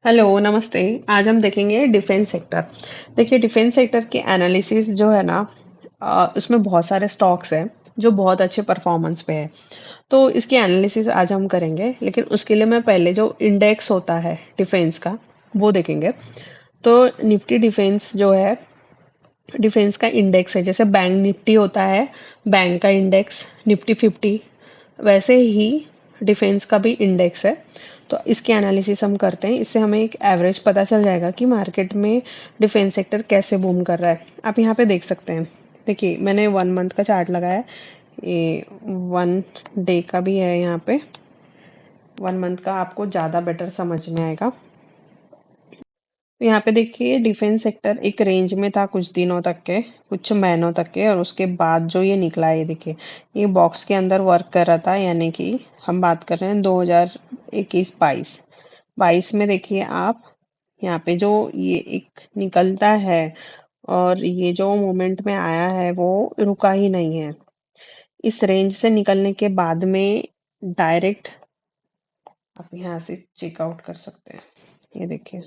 Hello नमस्ते। आज हम देखेंगे डिफेंस सेक्टर। देखिए डिफेंस सेक्टर की एनालिसिस जो है ना, उसमें बहुत सारे स्टॉक्स हैं जो बहुत अच्छे परफॉर्मेंस पे है। तो इसकी एनालिसिस आज हम करेंगे, लेकिन उसके लिए मैं पहले जो इंडेक्स होता है डिफेंस का वो देखेंगे। तो निफ्टी डिफेंस जो है, डिफेंस का इंडेक्स है। जैसे बैंक निफ्टी होता है, बैंक का इंडेक्स निफ्टी 50, वैसे ही डिफेंस का भी इंडेक्स है। तो इसकी एनालिसिस हम करते हैं, इससे हमें एक एवरेज पता चल जाएगा कि मार्केट में डिफेंस सेक्टर कैसे बूम कर रहा है। आप यहाँ पे देख सकते हैं। देखिए मैंने 1 मंथ का चार्ट लगाया है, ये 1 डे का भी है यहाँ पे। 1 मंथ का आपको ज़्यादा बेटर समझ में आएगा। तो यहाँ पे देखिए डिफेंस सेक्टर एक रेंज में था कुछ दिनों तक के, कुछ महीनों तक के, और उसके बाद जो ये निकला है, ये देखिए ये बॉक्स के अंदर वर्क कर रहा था। यानी कि हम बात कर रहे हैं 2021-22। 22 में देखिए आप, यहाँ पे जो ये एक निकलता है और ये जो मोमेंट में आया है वो रुका ही नहीं है। इस रेंज से निकलने के बाद में डायरेक्ट आप यहाँ से चेकआउट कर सकते हैं। ये देखिए,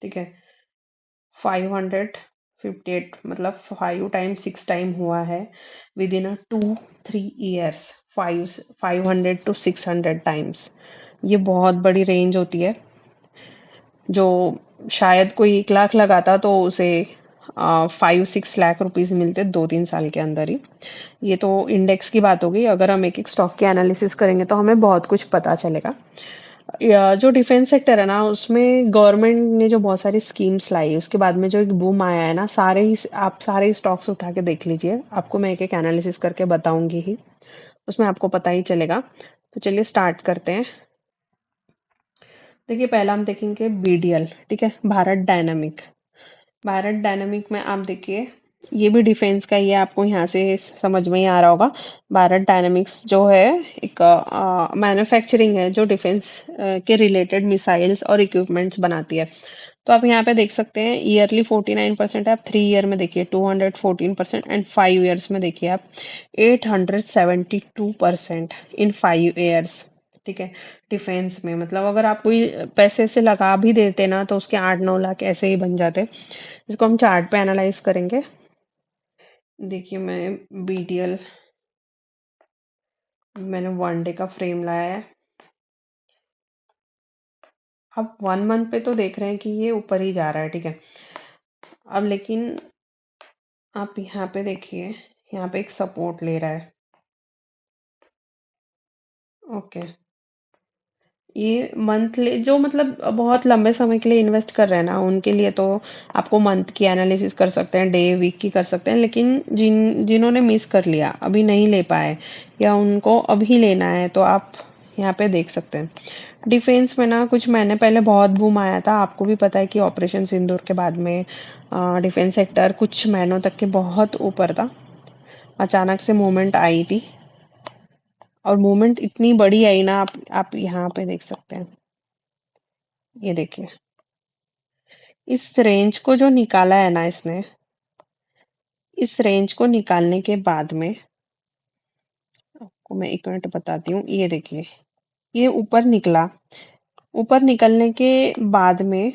ठीक है, 558, मतलब 5 टाइम 6 टाइम हुआ है with in 2-3 years. 500 to 600 times, ये बहुत बड़ी रेंज होती है। जो शायद कोई 1 लाख लगाता तो उसे 5-6 लाख रुपीज मिलते 2-3 साल के अंदर ही। ये तो इंडेक्स की बात होगी। अगर हम एक एक स्टॉक की एनालिसिस करेंगे तो हमें बहुत कुछ पता चलेगा। जो डिफेंस सेक्टर है ना, उसमें गवर्नमेंट ने जो बहुत सारी स्कीम्स लाई, उसके बाद में जो एक बूम आया है ना, आप सारे स्टॉक्स उठा के देख लीजिए। आपको मैं एक एक एनालिसिस करके बताऊंगी ही, उसमें आपको पता ही चलेगा। तो चलिए स्टार्ट करते हैं। देखिए पहला हम देखेंगे बीडीएल, ठीक है, भारत डायनामिक। भारत डायनामिक में आप देखिए, ये भी डिफेंस का ही है, आपको यहाँ से समझ में ही आ रहा होगा। भारत डायनामिक्स जो है एक मैन्युफैक्चरिंग है जो डिफेंस के रिलेटेड मिसाइल्स और इक्विपमेंट्स बनाती है। तो आप यहाँ पे देख सकते हैं ईयरली 49% है। आप 3 ईयर में देखिए 214%, एंड 5 ईयर्स में देखिए आप 872% इन 5 ईयर्स। ठीक है, डिफेंस में मतलब अगर आप कोई पैसे से लगा भी देते ना तो उसके 8-9 लाख ऐसे ही बन जाते। इसको हम चार्ट पे एनालाइज करेंगे। देखिए मैं बीटीएल, मैंने 1 डे का फ्रेम लाया है। अब 1 मंथ पे तो देख रहे हैं कि ये ऊपर ही जा रहा है, ठीक है। अब लेकिन आप यहाँ पे देखिए, यहाँ पे एक सपोर्ट ले रहा है। ओके, ये मंथली जो मतलब बहुत लंबे समय के लिए इन्वेस्ट कर रहे हैं ना, उनके लिए तो आपको मंथ की एनालिसिस कर सकते हैं, डे वीक की कर सकते हैं। लेकिन जिन्होंने मिस कर लिया, अभी नहीं ले पाए, या उनको अभी लेना है, तो आप यहाँ पे देख सकते हैं। डिफेंस में ना कुछ महीने पहले बहुत बूम आया था। आपको भी पता है कि ऑपरेशन सिंदूर के बाद में डिफेंस सेक्टर कुछ महीनों तक के बहुत ऊपर था। अचानक से मूवमेंट आई थी, और मूवमेंट इतनी बड़ी आई ना, आप यहाँ पे देख सकते हैं। ये देखिए, इस रेंज को जो निकाला है ना इसने, इस रेंज को निकालने के बाद में आपको मैं 1 मिनट बताती हूँ। ये देखिए, ये ऊपर निकला। ऊपर निकलने के बाद में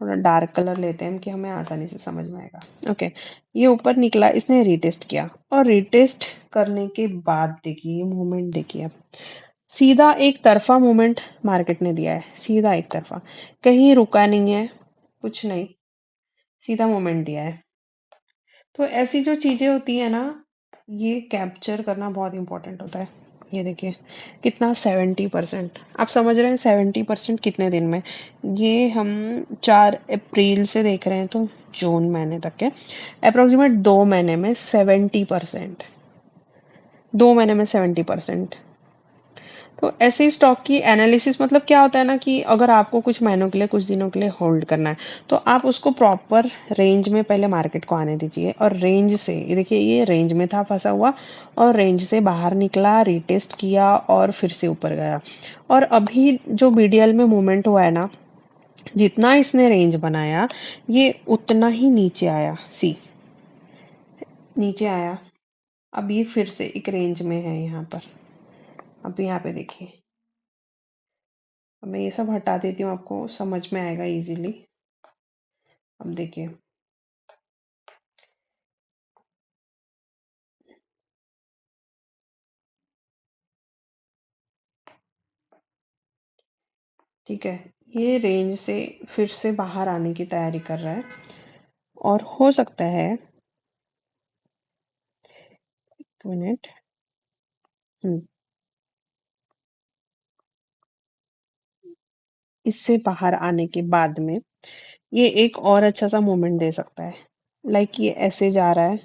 थोड़ा डार्क कलर लेते हैं हम कि हमें आसानी से समझ में आएगा। ओके, ये ऊपर निकला, इसने रीटेस्ट किया, और रीटेस्ट करने के बाद देखिए मूवमेंट देखिए आप। सीधा एक तरफा मूवमेंट मार्केट ने दिया है, सीधा एक तरफा, कहीं रुका नहीं है, कुछ नहीं, सीधा मूवमेंट दिया है। तो ऐसी जो चीजें होती है ना, ये कैप्चर करना बहुत इंपॉर्टेंट होता है। ये देखिए कितना, 70%। आप समझ रहे हैं 70% कितने दिन में? ये हम 4 अप्रैल से देख रहे हैं तो जून महीने तक के अप्रोक्सीमेट 2 महीने में 70%। 2 महीने में 70%। तो ऐसे स्टॉक की एनालिसिस मतलब क्या होता है ना, कि अगर आपको कुछ महीनों के लिए, कुछ दिनों के लिए होल्ड करना है, तो आप उसको प्रॉपर रेंज में पहले मार्केट को आने दीजिए, और रेंज से, ये देखिए ये रेंज में था फंसा हुआ, और रेंज से बाहर निकला, रीटेस्ट किया, और फिर से ऊपर गया। और अभी जो बीडीएल में मूवमेंट हुआ है ना, जितना इसने रेंज बनाया, ये उतना ही नीचे आया। सी, नीचे आया। अब ये फिर से एक रेंज में है यहाँ पर। अब यहाँ पे देखिए, अब मैं ये सब हटा देती हूँ, आपको समझ में आएगा इजीली। अब देखिए, ठीक है, ये रेंज से फिर से बाहर आने की तैयारी कर रहा है, और हो सकता है, 1 मिनट। हम्म, इससे बाहर आने के बाद में ये एक और अच्छा सा मोमेंट दे सकता है। लाइक ये ऐसे जा रहा है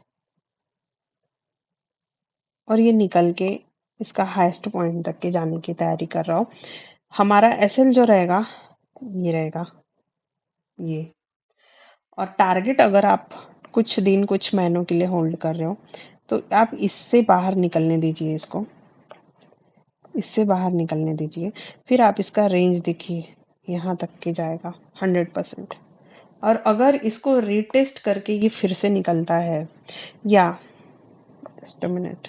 और ये निकल के इसका हाईएस्ट पॉइंट तक के जाने की तैयारी कर रहा हो। हमारा एसएल जो रहेगा, ये रहेगा, ये। और टारगेट अगर आप कुछ दिन कुछ महीनों के लिए होल्ड कर रहे हो, तो आप इससे बाहर निकलने दीजिए इसको, इससे बाहर निकलने दीजिए। फिर आप इसका रेंज देखिए, यहाँ तक के जाएगा 100%। और अगर इसको रीटेस्ट करके ये फिर से निकलता है, या जस्ट अ मिनट,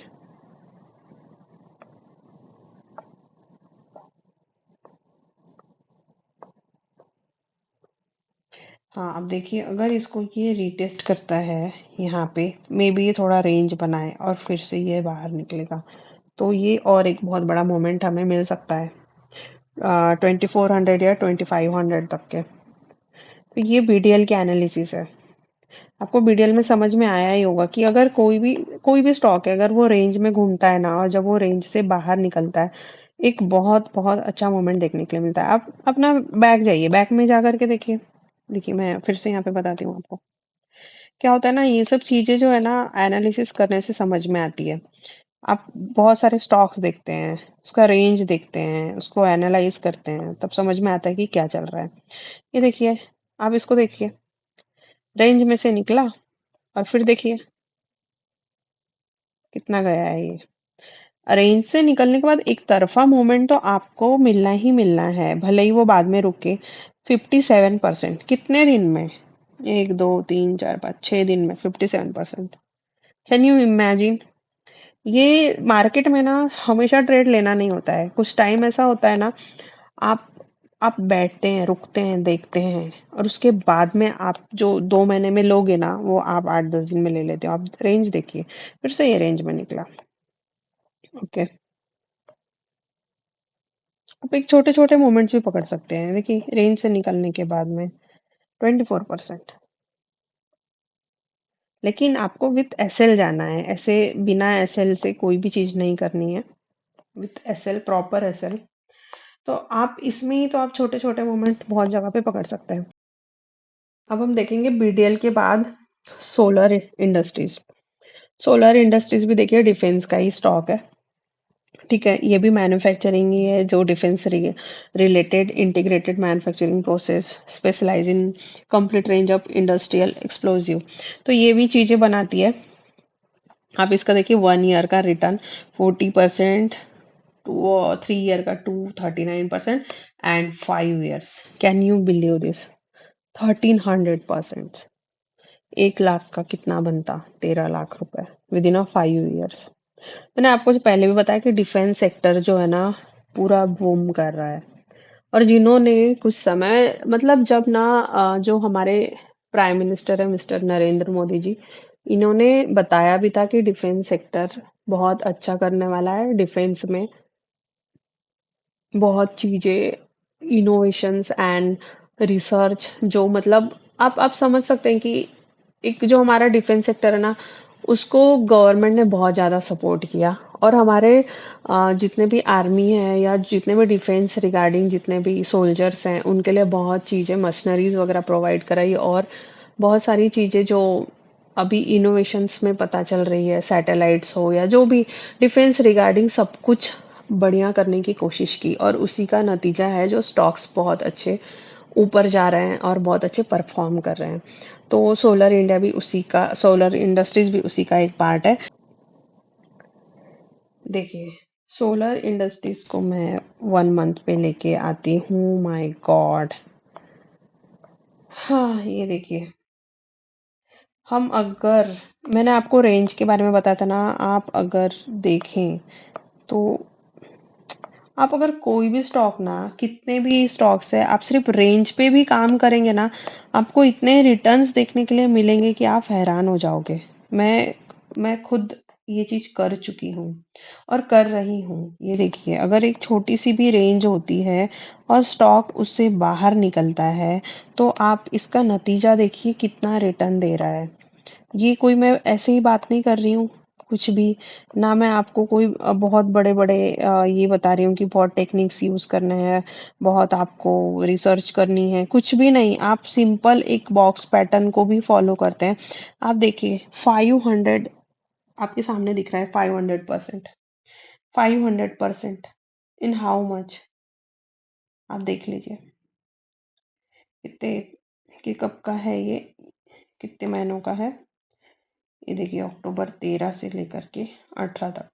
हाँ अब देखिए, अगर इसको ये रीटेस्ट करता है यहाँ पे, मे बी ये थोड़ा रेंज बनाए और फिर से ये बाहर निकलेगा, तो ये और एक बहुत बड़ा मोमेंट हमें मिल सकता है 2400 या 2500 तक के। तो ये बीडीएल के एनालिसिस है। आपको बीडीएल में समझ में आया ही होगा कि अगर कोई भी स्टॉक है, अगर वो रेंज में घूमता है ना, और जब वो रेंज से बाहर निकलता है, एक बहुत बहुत अच्छा मोमेंट देखने के लिए मिलता है। आप अपना बैक जाइए, बैक में जा करके देखिए। देखिए, मैं फिर से यहाँ पे बताती हूँ आपको क्या होता है ना। ये सब चीजें जो है ना, एनालिसिस करने से समझ में आती है। आप बहुत सारे स्टॉक्स देखते हैं, उसका रेंज देखते हैं, उसको एनालाइज करते हैं, तब समझ में आता है कि क्या चल रहा है। ये देखिए, आप इसको देखिए, रेंज में से निकला और फिर देखिए कितना गया है ये। रेंज से निकलने के बाद एक तरफा मूवमेंट तो आपको मिलना ही मिलना है, भले ही वो बाद में रुके। 57%, कितने दिन में? 1 2 3 4 5 6 दिन में 57%। Can you imagine? ये मार्केट में ना हमेशा ट्रेड लेना नहीं होता है, कुछ टाइम ऐसा होता है ना, आप आप बैठते हैं, रुकते हैं, देखते हैं, और उसके बाद में आप जो 2 महीने में लोगे ना, वो आप 8 10 दिन में ले लेते हो। आप रेंज देखिए, फिर से ये रेंज में निकला। ओके, आप एक छोटे छोटे मोमेंट्स भी पकड़ सकते हैं। देखिए, रेंज से निकलने के बाद में 24%। लेकिन आपको विथ एसएल जाना है, ऐसे बिना एसएल से कोई भी चीज नहीं करनी है। With SL, proper SL. तो आप इसमें ही तो आप छोटे छोटे मोमेंट बहुत जगह पे पकड़ सकते हैं। अब हम देखेंगे बीडीएल के बाद सोलर इंडस्ट्रीज। सोलर इंडस्ट्रीज भी देखिए डिफेंस का ही स्टॉक है। ठीक है, ये भी मैन्युफैक्चरिंग ही है, जो defence related integrated manufacturing process, specialise in complete range of industrial explosive. तो ये भी चीजें बनाती है। आप इसका देखिए 1 ईयर का रिटर्न 40%, 3 ईयर का 239%, and 5 years, can you believe this, 1300%। 1 lakh का कितना बनता? 13 लाख रुपए विद इन अ 5 ईयर्स। मैंने आपको जो पहले भी बताया कि डिफेंस सेक्टर जो है ना, पूरा बूम कर रहा है। और जिन्होंने कुछ समय, मतलब जब ना जो हमारे प्राइम मिनिस्टर है मिस्टर नरेंद्र मोदी जी, इन्होंने बताया भी था कि डिफेंस सेक्टर बहुत अच्छा करने वाला है। डिफेंस में बहुत चीजें, इनोवेशंस एंड रिसर्च, जो मतलब आप समझ सकते हैं कि एक जो हमारा डिफेंस सेक्टर है ना, उसको गवर्नमेंट ने बहुत ज़्यादा सपोर्ट किया। और हमारे जितने भी आर्मी है या जितने भी डिफेंस रिगार्डिंग जितने भी सोल्जर्स हैं, उनके लिए बहुत चीज़ें, मशीनरीज वगैरह प्रोवाइड कराई, और बहुत सारी चीज़ें जो अभी इनोवेशंस में पता चल रही है, सैटेलाइट्स हो या जो भी डिफेंस रिगार्डिंग, सब कुछ बढ़िया करने की कोशिश की। और उसी का नतीजा है जो स्टॉक्स बहुत अच्छे ऊपर जा रहे हैं और बहुत अच्छे परफॉर्म कर रहे हैं। तो सोलर इंडिया भी उसी का, सोलर इंडस्ट्रीज भी उसी का एक पार्ट है। देखिए, सोलर इंडस्ट्रीज को मैं 1 मंथ पे लेके आती हूँ। माय गॉड, हाँ ये देखिए, हम अगर, मैंने आपको रेंज के बारे में बताया था ना, आप अगर देखें तो आप अगर कोई भी स्टॉक ना, कितने भी स्टॉक्स है, आप सिर्फ रेंज पे भी काम करेंगे ना, आपको इतने रिटर्न्स देखने के लिए मिलेंगे कि आप हैरान हो जाओगे। मैं खुद ये चीज कर चुकी हूँ और कर रही हूँ। ये देखिए, अगर एक छोटी सी भी रेंज होती है और स्टॉक उससे बाहर निकलता है, तो आप इसका नतीजा देखिए कितना रिटर्न दे रहा है। ये कोई मैं ऐसे ही बात नहीं कर रही हूँ कुछ भी, ना मैं आपको कोई बहुत बड़े बड़े ये बता रही हूँ कि बहुत टेक्निक्स यूज करने हैं, बहुत आपको रिसर्च करनी है, कुछ भी नहीं। आप सिंपल एक बॉक्स पैटर्न को भी फॉलो करते हैं। आप देखिए 500, आपके सामने दिख रहा है 500%। 500% इन हाउ मच, आप देख लीजिए कितने, कि कब का है ये, कितने महीनों का है। ये देखिए अक्टूबर 13 से लेकर के 18 तक,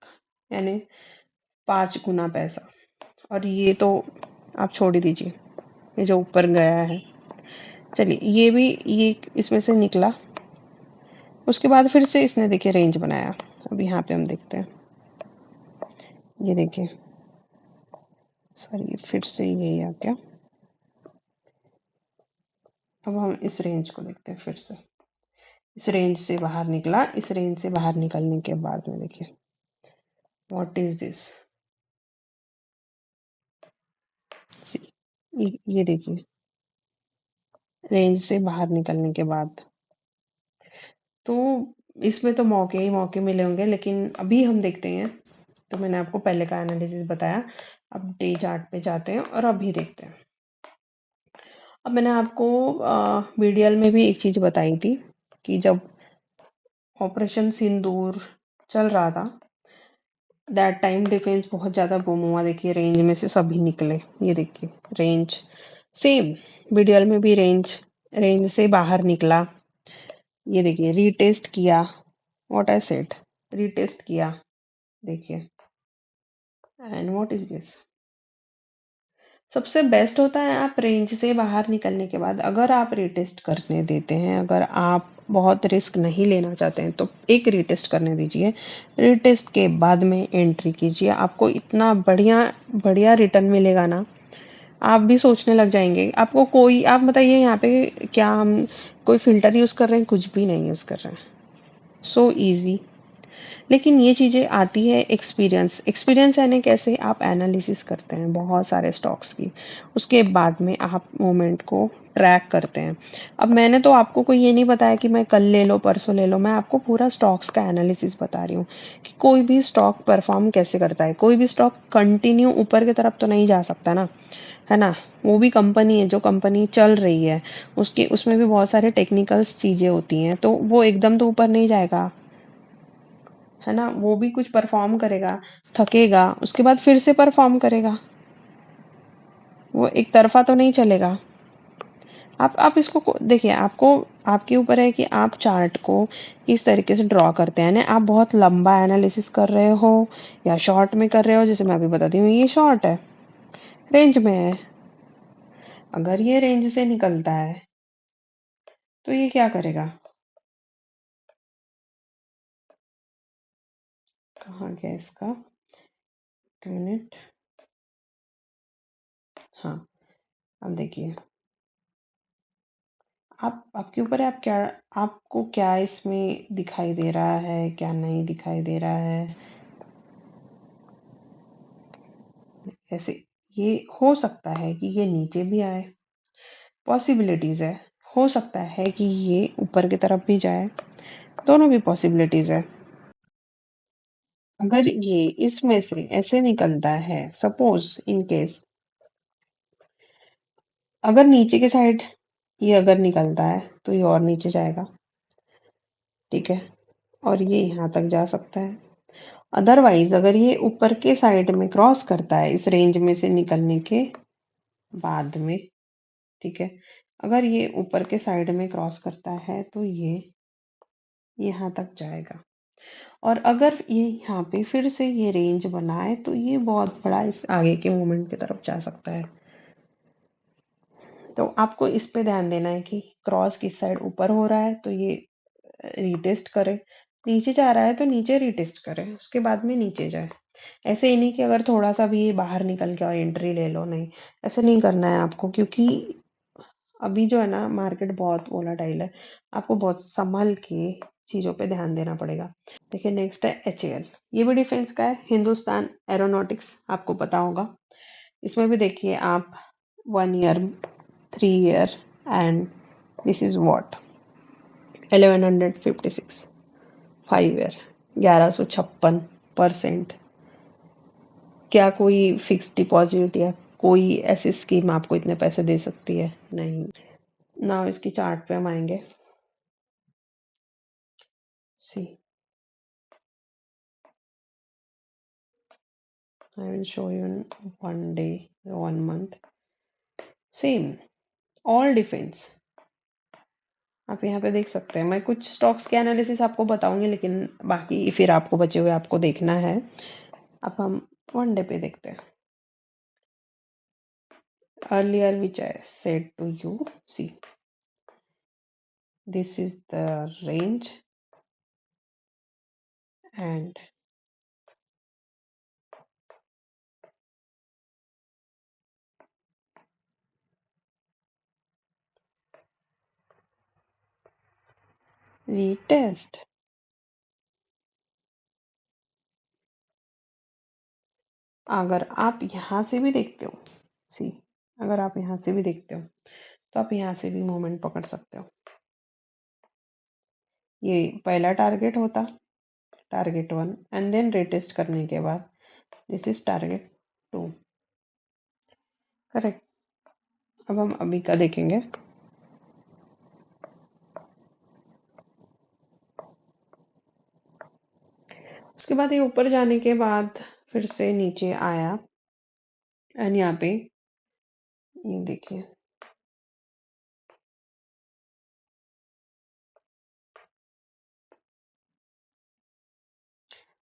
यानी 5 गुना पैसा। और ये तो आप छोड़ ही दीजिए, ये जो ऊपर गया है। चलिए ये भी, ये इसमें से निकला, उसके बाद फिर से इसने देखिए रेंज बनाया। अब यहाँ पे हम देखते हैं, ये देखिए, सॉरी फिर से यही आ गया। अब हम इस रेंज को देखते हैं फिर से, इस रेंज से बाहर निकला, इस रेंज से बाहर निकलने के बाद में देखिए व्हाट इज दिस। ये देखिए रेंज से बाहर निकलने के बाद, तो इसमें तो मौके ही मौके मिले होंगे, लेकिन अभी हम देखते हैं। तो मैंने आपको पहले का एनालिसिस बताया, अब डे चार्ट पे जाते हैं और अभी देखते हैं। अब मैंने आपको बीडीएल में भी एक चीज बताई थी कि जब ऑपरेशन सिंदूर चल रहा था, दैट टाइम डिफेंस बहुत ज्यादा बूम हुआ। देखिए रेंज में से सभी निकले, ये देखिए रेंज सेम, बीडीएल में भी रेंज, रेंज से बाहर निकला। ये देखिए रीटेस्ट किया, व्हाट आई सेड, रीटेस्ट किया, देखिए, एंड व्हाट इज दिस। सबसे बेस्ट होता है आप रेंज से बाहर निकलने के बाद अगर आप रीटेस्ट करने देते हैं, अगर आप बहुत रिस्क नहीं लेना चाहते हैं तो एक रीटेस्ट करने दीजिए, रीटेस्ट के बाद में एंट्री कीजिए। आपको इतना बढ़िया बढ़िया रिटर्न मिलेगा ना, आप भी सोचने लग जाएंगे। आपको कोई, आप बताइए यहाँ पे क्या हम कोई फिल्टर यूज कर रहे हैं? कुछ भी नहीं यूज कर रहे हैं, सो इजी। लेकिन ये चीजें आती है एक्सपीरियंस, एक्सपीरियंस यानी कैसे आप एनालिसिस करते हैं बहुत सारे स्टॉक्स की, उसके बाद में आप मोमेंट को ट्रैक करते हैं। अब मैंने तो आपको कोई ये नहीं बताया कि मैं कल ले लो परसों ले लो, मैं आपको पूरा स्टॉक्स का एनालिसिस बता रही हूँ कि कोई भी स्टॉक परफॉर्म कैसे करता है। कोई भी स्टॉक कंटिन्यू ऊपर की तरफ तो नहीं जा सकता ना, है ना। वो भी कंपनी है, जो कंपनी चल रही है उसके, उसमें भी बहुत सारे टेक्निकल्स चीजें होती हैं, तो वो एकदम तो ऊपर नहीं जाएगा, है ना। वो भी कुछ परफॉर्म करेगा, थकेगा, उसके बाद फिर से परफॉर्म करेगा, वो एक तरफा तो नहीं चलेगा। आप इसको देखिए, आपको, आपके ऊपर है कि आप चार्ट को किस तरीके से ड्रॉ करते हैं ना। आप बहुत लंबा एनालिसिस कर रहे हो या शॉर्ट में कर रहे हो। जैसे मैं अभी बताती हूँ, ये शॉर्ट है, रेंज में है, अगर ये रेंज से निकलता है तो ये क्या करेगा, कहाँ गया इसका, एक मिनट, हाँ। अब देखिए, आप, आपके ऊपर है, आप क्या, आपको क्या इसमें दिखाई दे रहा है, क्या नहीं दिखाई दे रहा है। ऐसे ये हो सकता है कि ये नीचे भी आए, पॉसिबिलिटीज है। हो सकता है कि ये ऊपर की तरफ भी जाए, दोनों भी पॉसिबिलिटीज है। अगर ये इसमें से ऐसे निकलता है, सपोज इन केस, अगर नीचे के साइड ये अगर निकलता है तो ये और नीचे जाएगा, ठीक है, और ये यहाँ तक जा सकता है। अदरवाइज अगर ये ऊपर के साइड में क्रॉस करता है इस रेंज में से निकलने के बाद में, ठीक है, अगर ये ऊपर के साइड में क्रॉस करता है तो ये यहाँ तक जाएगा। और अगर ये यहाँ पे फिर से ये रेंज बनाए तो ये बहुत बड़ा इस आगे के मूवमेंट की तरफ जा सकता है। तो आपको इस पे ध्यान देना है कि क्रॉस किस साइड, ऊपर हो रहा है तो ये रीटेस्ट करे, नीचे जा रहा है तो नीचे रीटेस्ट करे, उसके बाद में नीचे जाए। ऐसे ही नहीं कि अगर थोड़ा सा भी बाहर निकल के और एंट्री ले लो, नहीं, ऐसे नहीं करना है आपको, क्योंकि अभी जो है ना मार्केट बहुत वोलाटाइल है। आपको बहुत संभल के चीजों पे ध्यान देना पड़ेगा। देखिए नेक्स्ट है HAL। ये भी डिफेंस का है, हिंदुस्तान एरोनॉटिक्स, आपको पता होगा। इसमें भी देखिए आप 1 year, 3 year, and this is what 1156, 5 year, 1156%। क्या कोई फिक्स डिपॉजिट या कोई ऐसी स्कीम आपको इतने पैसे दे सकती है? नहीं। ना इसकी चार्ट पे हम आएंगे। See, I will show you in 1 day, 1 month, same, all defence. आप यहाँ पे देख सकते हैं। मैं कुछ स्टॉक्स के एनालिसिस आपको बताऊंगी, लेकिन बाकी फिर आपको बचे हुए आपको देखना है। अब हम 1 डे पे देखते हैं। Earlier which I said to you, see, this is the range, and retest। अगर आप यहाँ से भी देखते हो, सी, अगर आप यहाँ से भी देखते हो तो आप यहाँ से भी मूवमेंट पकड़ सकते हो। ये पहला टारगेट होता, टारगेट 1, एंड देन रिटेस्ट करने के बाद दिस इज टारगेट 2, करेक्ट। अब हम अभी का देखेंगे। उसके बाद ये ऊपर जाने के बाद फिर से नीचे आया, एंड यहाँ पे ये देखिए,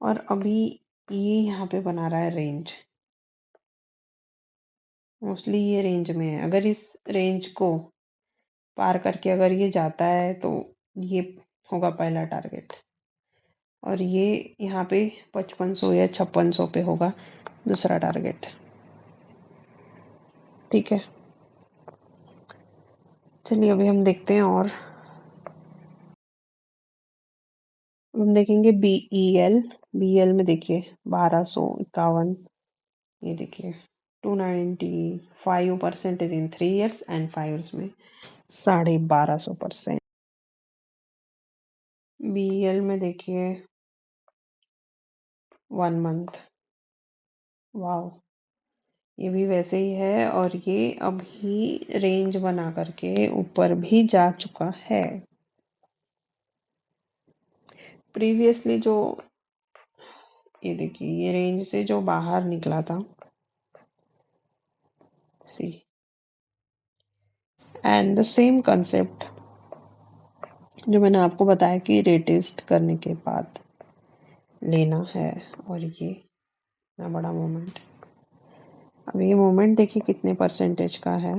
और अभी ये यहाँ पे बना रहा है रेंज। मोस्टली ये रेंज में है। अगर इस रेंज को पार करके अगर ये जाता है तो ये होगा पहला टारगेट, और ये यहाँ पे 5500 या 5600 पे होगा दूसरा टारगेट। ठीक है, चलिए अभी हम देखते हैं। और हम देखेंगे BEL। BEL में देखिए 1251, ये देखिए 295% इन 3 ईयर्स, एंड 5 ईयर्स में 1250%। BEL में देखिए 1 मंथ, वाओ, ये भी वैसे ही है, और ये अभी रेंज बना करके ऊपर भी जा चुका है। प्रीवियसली जो, ये देखिए, ये रेंज से जो बाहर निकला था, सी, एंड द सेम कंसेप्ट जो मैंने आपको बताया कि रेटेस्ट करने के बाद लेना है, और ये इतना बड़ा मोमेंट। अब ये मोमेंट देखिए कितने परसेंटेज का है।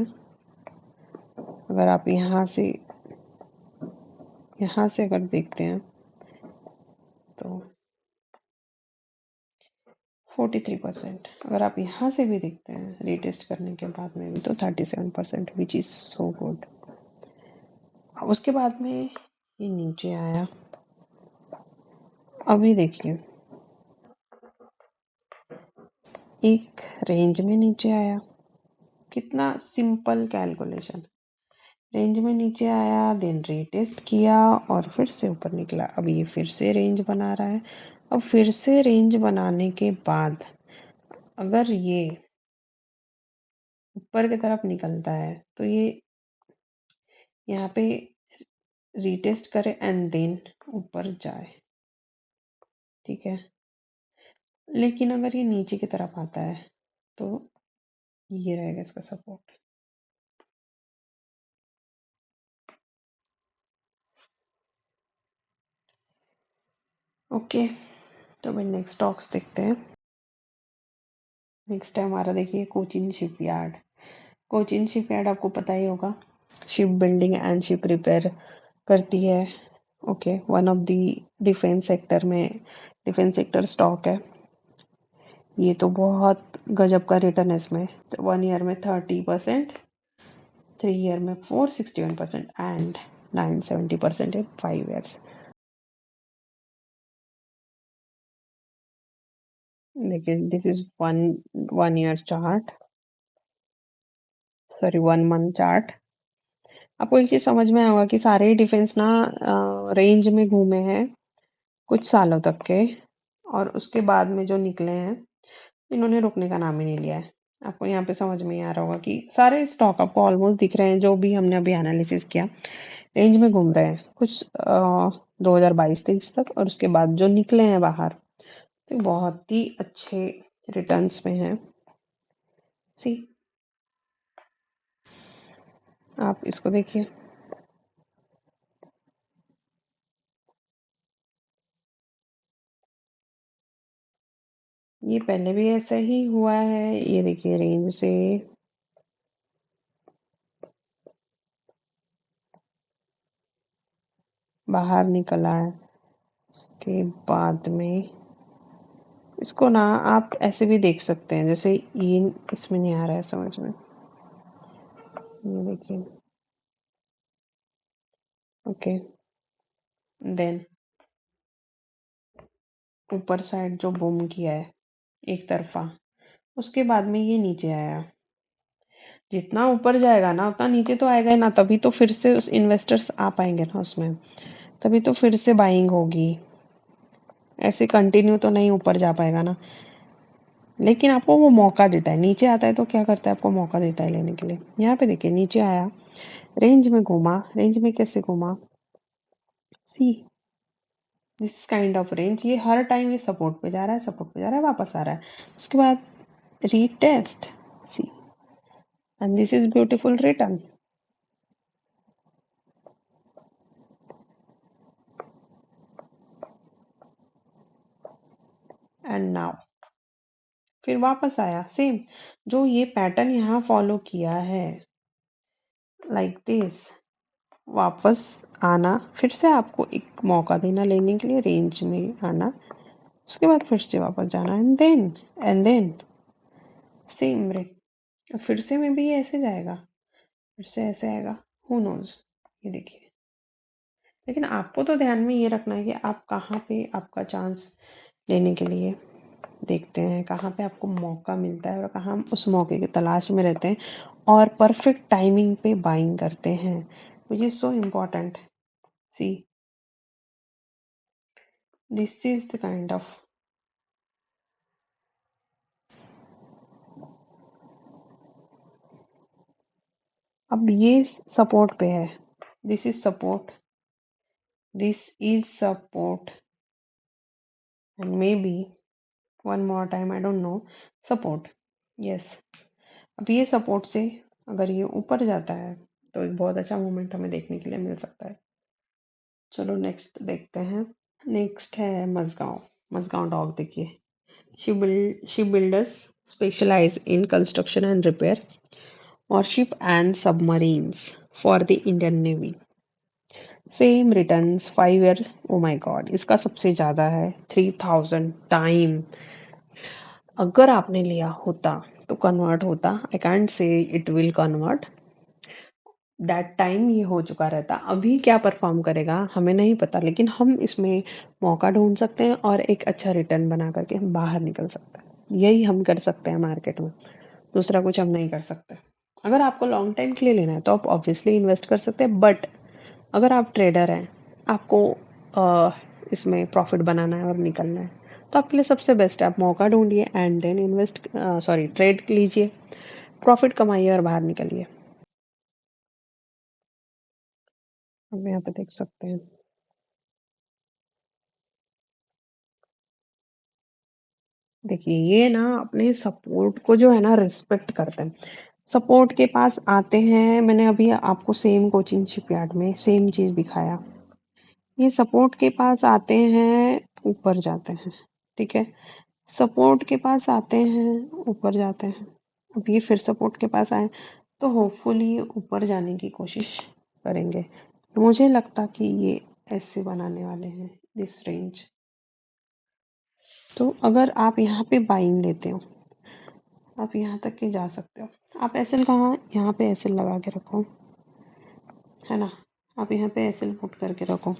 अगर आप यहाँ से अगर देखते हैं तो 43%। अगर आप यहाँ से भी देखते हैं रीटेस्ट करने के बाद में भी, तो 37%, विच इज सो गुड। उसके बाद में ये नीचे आया। अभी देखिए एक रेंज में नीचे आया, कितना सिंपल कैलकुलेशन। रेंज में नीचे आया, देन रीटेस्ट किया, और फिर से ऊपर निकला। अब ये फिर से रेंज बना रहा है। अब फिर से रेंज बनाने के बाद अगर ये ऊपर की तरफ निकलता है तो ये यहाँ पे रीटेस्ट करे एंड देन ऊपर जाए, ठीक है। लेकिन अगर ये नीचे की तरफ आता है तो ये रहेगा इसका सपोर्ट। ओके, तो भाई नेक्स्ट स्टॉक्स देखते हैं। नेक्स्ट है हमारा, देखिए, कोचिन शिपयार्ड। कोचिन शिपयार्ड आपको पता ही होगा, ship building and ship repair करती है। Okay, one of the defence sector में, डिफेंस सेक्टर स्टॉक है। ये तो बहुत गजब का रिटर्न है इसमें। तो 1 ईयर में 30%, 3 ईयर में 461% एंड 970% इन 5 ईयर्स। लेकिन this is one year chart, sorry 1 month chart. आपको एक चीज समझ में आएगा कि सारे ही डिफेंस ना रेंज में घूमे हैं कुछ सालों तक के, और उसके बाद में जो निकले हैं इन्होंने रुकने का नाम ही नहीं लिया है। आपको यहाँ पे समझ में ही आ रहा होगा कि सारे स्टॉक आपको ऑलमोस्ट दिख रहे हैं, जो भी हमने अभी एनालिसिस किया रेंज में घूम रहे हैं कुछ 2022-23 तक, और उसके बाद जो निकले हैं बाहर तो बहुत ही अच्छे रिटर्न्स में हैं। सी, आप इसको देखिए। ये पहले भी ऐसा ही हुआ है, ये देखिए रेंज से बाहर निकला है, उसके बाद में इसको ना आप ऐसे भी देख सकते हैं, जैसे ये इसमें नहीं आ रहा है समझ में, ये देखिए। ओके, देन ऊपर साइड जो बूम किया है एक तरफा, उसके बाद में ये नीचे आया। जितना ऊपर जाएगा ना उतना नीचे तो आएगा ही ना, तभी तो फिर से उस इन्वेस्टर्स आ पाएंगे ना उसमें, तभी तो फिर से बाइंग होगी। ऐसे कंटिन्यू तो नहीं ऊपर जा पाएगा ना। लेकिन आपको वो मौका देता है, नीचे आता है तो क्या करता है, आपको मौका देता है लेने के लिए। यहाँ पे देखिए नीचे आया, रेंज में घूमा, रेंज में कैसे घूमा, see this kind of range. ये हर टाइम ये सपोर्ट पे जा रहा है, सपोर्ट पे जा रहा है, वापस आ रहा है, उसके बाद retest, see, and this is beautiful return. And now फिर वापस आया सेम, जो ये पैटर्न यहाँ फॉलो किया है लाइक दिस, वापस आना, फिर से आपको एक मौका देना लेने के लिए, रेंज में आना, उसके बाद फिर से वापस जाना, एंड देन सेम रेट, फिर से में भी ये ऐसे जाएगा, फिर से ऐसे आएगा, हु नोज। ये देखिए। लेकिन आपको तो ध्यान में ये रखना है कि आप कहाँ पे आपका चांस लेने के लिए देखते हैं, कहाँ पे आपको मौका मिलता है और कहाँ हम उस मौके की तलाश में रहते हैं और परफेक्ट टाइमिंग पे बाइंग करते हैं, which is so important. See, this is the kind of, अब ये सपोर्ट पे है, this is support, this is support, and may be one more time, I don't know, support, yes. अब ये support से अगर ये ऊपर जाता है तो एक बहुत अच्छा मूवमेंट हमें देखने के लिए मिल सकता है। चलो नेक्स्ट देखते हैं। नेक्स्ट है मजगांव। मजगांव डॉक देखिए। Ship builders specialize in construction and repair और ship and submarines for the Indian navy. Same returns 5 year, oh my God, इसका सबसे ज्यादा है 3000 टाइम। अगर आपने लिया होता तो कन्वर्ट होता, I can't say it will convert, that time ये हो चुका रहता। अभी क्या परफॉर्म करेगा हमें नहीं पता, लेकिन हम इसमें मौका ढूंढ सकते हैं और एक अच्छा रिटर्न बना करके हम बाहर निकल सकते हैं। यही हम कर सकते हैं मार्केट में, दूसरा कुछ हम नहीं कर सकते। अगर आपको लॉन्ग टाइम के लिए लेना है तो आप ऑब्वियसली इन्वेस्ट कर सकते हैं, बट अगर आप ट्रेडर हैं, आपको अ, इसमें प्रॉफिट बनाना है और निकलना है, तो आपके लिए सबसे बेस्ट है आप मौका ढूंढिए and then invest, sorry trade लीजिए, प्रॉफिट कमाइए और बाहर निकलिए। हम यहाँ पे देख सकते हैं, देखिए ये ना अपने सपोर्ट को जो है ना रिस्पेक्ट करते हैं, सपोर्ट के पास आते हैं। मैंने अभी आपको सेम कोचिंग शिपयार्ड में सेम चीज दिखाया, ये सपोर्ट के पास आते हैं, ऊपर जाते हैं, ठीक है, सपोर्ट के पास आते हैं, ऊपर जाते हैं। अब ये फिर सपोर्ट के पास आए तो होपफुली ऊपर जाने की कोशिश करेंगे। मुझे लगता कि ये ऐसे बनाने वाले हैं दिस रेंज, तो अगर आप यहाँ पे बाइंग लेते हो, आप यहाँ तक के जा सकते हो। आप एसएल कहाँ, यहाँ पे एसएल लगा के रखो, है ना। आप यहाँ पे एसएल पुट करके रखो।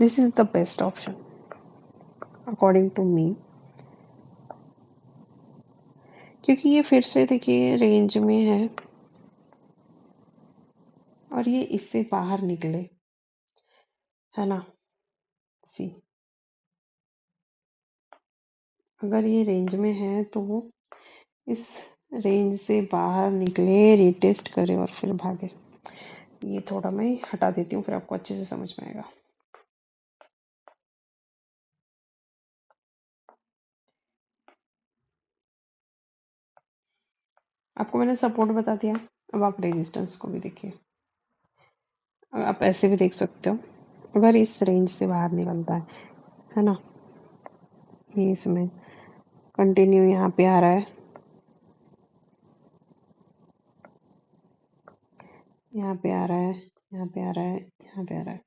This is the best option according to me, क्योंकि ये फिर से देखिए रेंज में है और ये इससे बाहर निकले, है ना। सी, अगर ये रेंज में है तो वो इस रेंज से बाहर निकले, रिटेस्ट करे और फिर भागे। ये थोड़ा मैं हटा देती हूँ, फिर आपको अच्छे से समझ में आएगा। आपको मैंने सपोर्ट बता दिया, अब आप रेजिस्टेंस को भी देखिए। आप ऐसे भी देख सकते हो, अगर इस रेंज से बाहर निकलता है ना, ये इसमें कंटिन्यू यहाँ पे आ रहा है, यहाँ पे आ रहा है, यहाँ पे आ रहा है, यहाँ पे आ रहा है,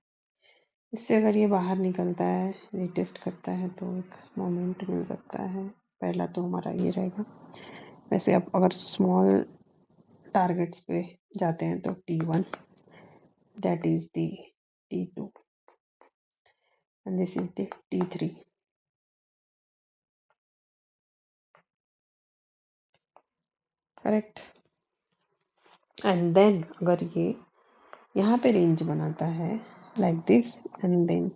इससे अगर ये बाहर निकलता है, रिटेस्ट करता है, तो एक मोमेंट मिल सकता है। पहला तो हमारा ये रहेगा। वैसे आप अगर स्मॉल टारगेट्स पे जाते हैं तो T1, that is the T2 and this is the T3। Correct. And then अगर ये यहाँ पे रेंज बनाता है लाइक दिस एंड देन,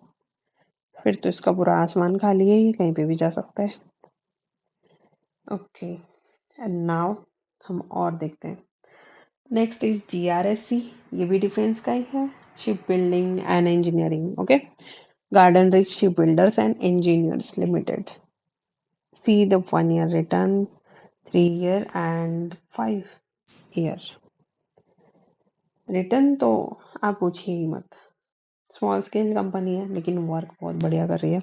फिर तो इसका पूरा आसमान खाली है, ये कहीं पे भी जा सकता है। ओके, एंड नाउ हम और देखते हैं। नेक्स्ट इज GRSC, ये भी डिफेंस का ही है, ship building and engineering. Okay, garden rich ship builders and engineers limited. See the 1 year return, 3 year and 5 year return. तो आप पूछिए ही मत, स्मॉल स्केल कंपनी है लेकिन वर्क बहुत बढ़िया कर रही है।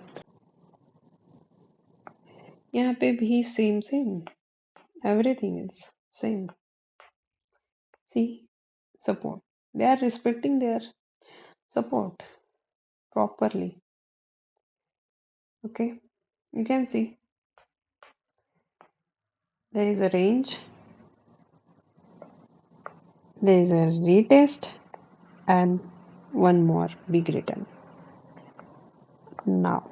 यहाँ पे भी same same, everything is same. See, support, they are respecting their support properly। Okay, you can see there is a range, there is a retest and one more big return. Now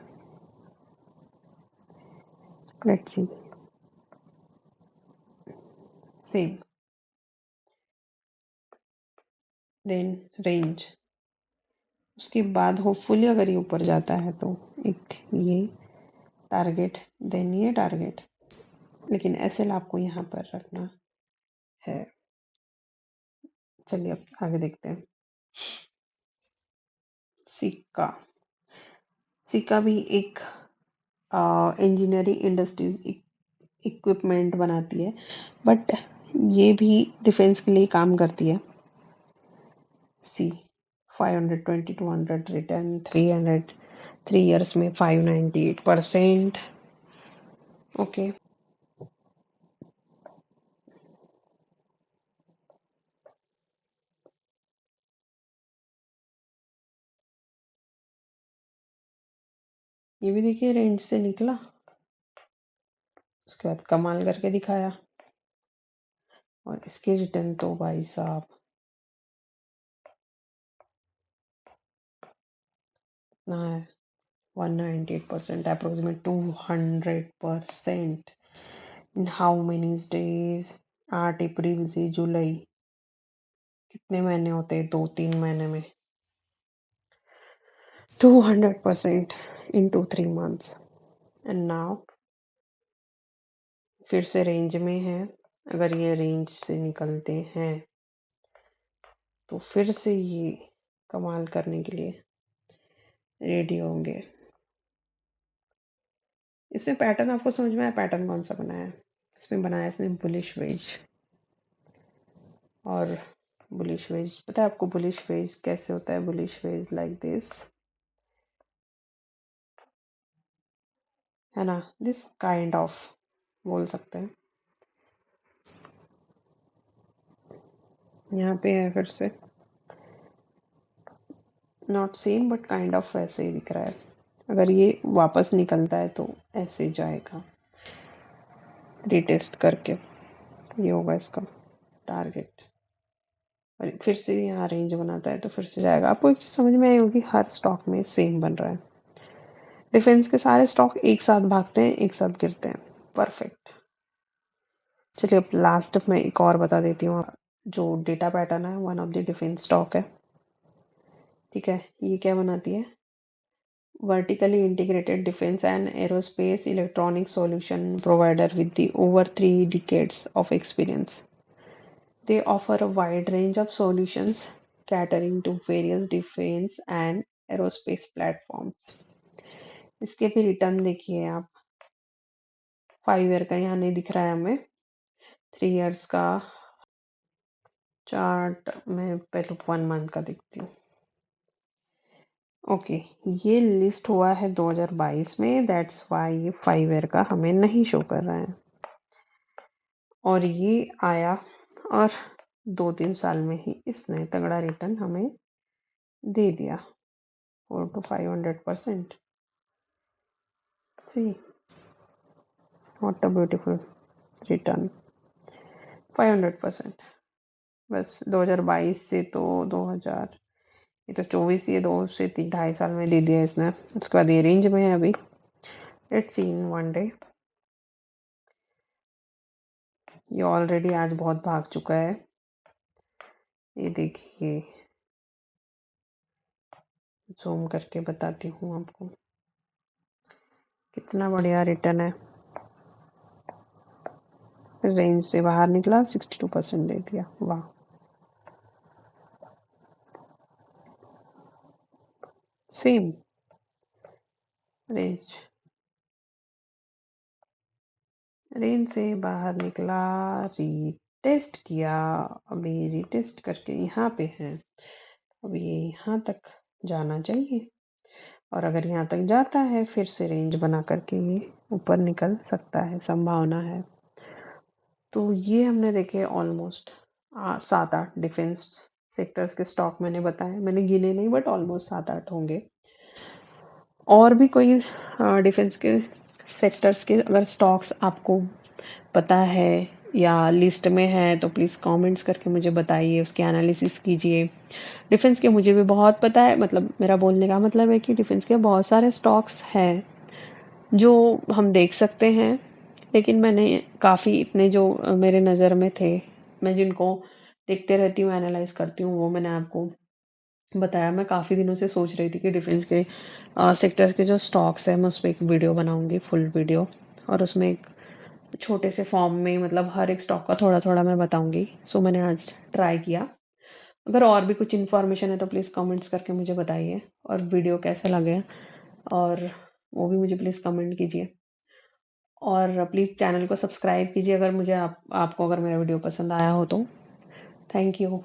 let's see, same, then range, उसके बाद hopefully अगर ये ऊपर जाता है तो एक ये टारगेट, देन ये टारगेट, लेकिन एसएल आपको यहाँ पर रखना है। चलिए अब आगे देखते हैं। सिक्का, सिक्का भी एक इंजीनियरिंग इंडस्ट्रीज इक्विपमेंट बनाती है, बट ये भी डिफेंस के लिए काम करती है। सी, 520 200 रिटर्न, 300 3 years में 598%। ओके, ये भी देखिए रेंज से निकला, उसके बाद कमाल करके दिखाया, और इसकी रिटर्न तो भाई साहब ना है, 198%, approximate 200%। In how many days, 8 अप्रैल से जुलाई, कितने महीने होते हैं, 2-3 महीने में 200% into 3 months। एंड नाउ फिर से रेंज में है, अगर ये रेंज से निकलते हैं तो फिर से ये कमाल करने के लिए रेडी होंगे। इसमें पैटर्न आपको समझ में आया, पैटर्न कौन सा बनाया है? इसमें बनाया इसने बुलिश वेज, और बुलिश वेज पता है आपको बुलिश वेज कैसे होता है? बुलिश वेज लाइक दिस, है ना, दिस काइंड ऑफ बोल सकते हैं। यहाँ पे है फिर से, not same but kind of वैसे ही दिख रहा है। अगर ये वापस निकलता है तो ऐसे जाएगा रिटेस्ट करके। ये होगा इसका टारगेट, और फिर से यहाँ रेंज बनाता है तो फिर से जाएगा। आपको एक चीज समझ में आई होगी, हर स्टॉक में सेम बन रहा है। डिफेंस के सारे स्टॉक एक साथ भागते हैं, एक साथ गिरते हैं। परफेक्ट। चलिए अब लास्ट में एक और बता देती हूँ। जो डेटा पैटर्न है, one of the defence stock है, ठीक है। ये क्या बनाती है? Vertically integrated defense and aerospace electronic solution provider with the over 3 decades of experience. They offer a wide range of solutions catering to various defense and aerospace platforms. इसके भी return देखिए आप। 5 ईयर का यहाँ नहीं दिख रहा है हमें, 3 ईयर्स का चार्ट में पहले 1 मंथ का देखती हूँ। ओके, ये लिस्ट हुआ है 2022 में, दैट्स वाई ये 5 ईयर का हमें नहीं शो कर रहा है। और ये आया और 2-3 साल में ही इसने तगड़ा रिटर्न हमें दे दिया, 400 to 500%। See what a beautiful return, 500%। बस 2022 से तो 2000, ये तो 24, ये 2 से 2.5 साल में दे दिया इसने। उसके बाद ये रेंज में है अभी। Let's see in one day. ये ऑलरेडी आज बहुत भाग चुका है। ये देखिए, जूम करके बताती हूँ आपको कितना बढ़िया रिटर्न है। रेंज से बाहर निकला, 62% दे दिया। वाह, सेम रेंज। रेंज से बाहर निकला, रीटेस्ट किया, अभी रीटेस्ट करके यहाँ पे है। अब ये यहाँ तक जाना चाहिए, और अगर यहाँ तक जाता है फिर से रेंज बना करके ये ऊपर निकल सकता है, संभावना है। तो ये हमने देखे ऑलमोस्ट 7-8 डिफेंस सेक्टर्स के स्टॉक मैंने बताए। मैंने गिने नहीं, बट ऑलमोस्ट 7-8 होंगे। और भी कोई डिफेंस के सेक्टर्स के अगर स्टॉक्स आपको पता है या लिस्ट में है तो प्लीज़ कमेंट्स करके मुझे बताइए, उसके एनालिसिस कीजिए। डिफेंस के मुझे भी बहुत पता है, मतलब मेरा बोलने का मतलब है कि डिफेंस के बहुत सारे स्टॉक्स हैं जो हम देख सकते हैं, लेकिन मैंने काफ़ी इतने जो मेरे नज़र में थे, मैं जिनको देखते रहती हूँ, एनालाइज करती हूँ, वो मैंने आपको बताया। मैं काफ़ी दिनों से सोच रही थी कि डिफेंस के सेक्टर्स के जो स्टॉक्स हैं मैं उस पर एक वीडियो बनाऊंगी, फुल वीडियो, और उसमें एक छोटे से फॉर्म में, मतलब हर एक स्टॉक का थोड़ा थोड़ा मैं बताऊंगी। सो मैंने आज ट्राई किया। अगर और भी कुछ इन्फॉर्मेशन है तो प्लीज़ कमेंट्स करके मुझे बताइए, और वीडियो कैसा लगे और वो भी मुझे प्लीज़ कमेंट कीजिए। और प्लीज़ चैनल को सब्सक्राइब कीजिए अगर मुझे आपको अगर मेरा वीडियो पसंद आया हो तो। Thank you.